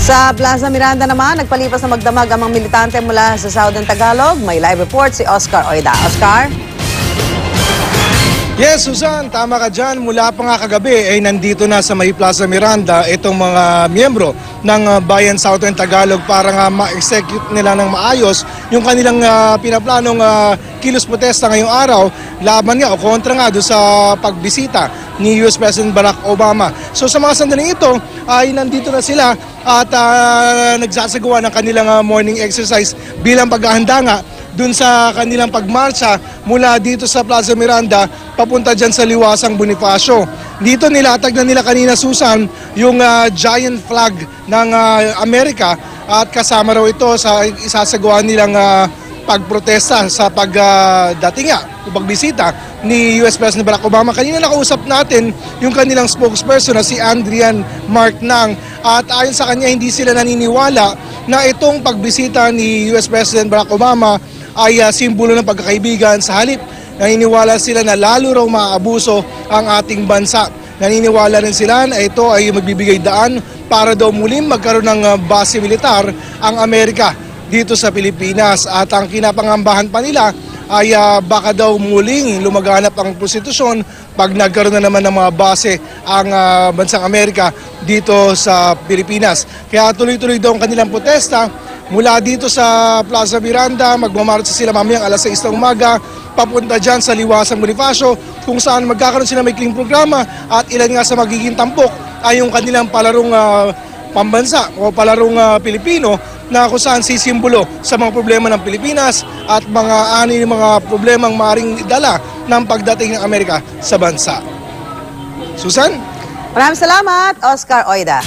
Sa Plaza Miranda naman, nagpalipas na magdamag ang mga militante mula sa Southern Tagalog. May live report si Oscar Oida. Oscar? Yes, Susan, tama ka dyan. Mula pa nga kagabi ay nandito na sa May Plaza Miranda itong mga miyembro ng Bayan Southern Tagalog para nga ma-execute nila ng maayos yung kanilang pinaplanong kilos protesta ngayong araw laban nga o kontra nga doon sa pagbisita ni US President Barack Obama. So sa mga sandaling ito ay nandito na sila at nagsasagawa ng kanilang morning exercise bilang paghahanda nga dun sa kanilang pagmarcha mula dito sa Plaza Miranda papunta dyan sa Liwasang Bonifacio. Dito nilatag na nila kanina, Susan, yung giant flag ng Amerika at kasama raw ito sa isasagawa nilang pagprotesta sa pagdating o pagbisita ni US President Barack Obama. Kanina nakausap natin yung kanilang spokesperson na si Andrian Mark Nang at ayon sa kanya hindi sila naniniwala na itong pagbisita ni US President Barack Obama ay simbolo ng pagkakaibigan. Sa halip, naniniwala sila na lalo raw maaabuso ang ating bansa. Naniniwala rin sila na ito ay magbibigay daan para daw muling magkaroon ng base militar ang Amerika dito sa Pilipinas. At ang kinapangambahan pa nila ay baka daw muling lumaganap ang prostitusyon pag nagkaroon na naman ng mga base ang bansang Amerika dito sa Pilipinas. Kaya tuloy-tuloy daw ang kanilang protesta. Mula dito sa Plaza Miranda, magmamarcha sila mamayang alas 6 ng umaga, papunta dyan sa Liwasang Bonifacio, kung saan magkakaroon sila maikling programa at ilan nga sa magiging tampok ay yung kanilang palarong pambansa o palarong Pilipino na kung saan sisimbolo sa mga problema ng Pilipinas at mga mga problemang maaaring dala ng pagdating ng Amerika sa bansa. Susan? Maraming salamat, Oscar Oida.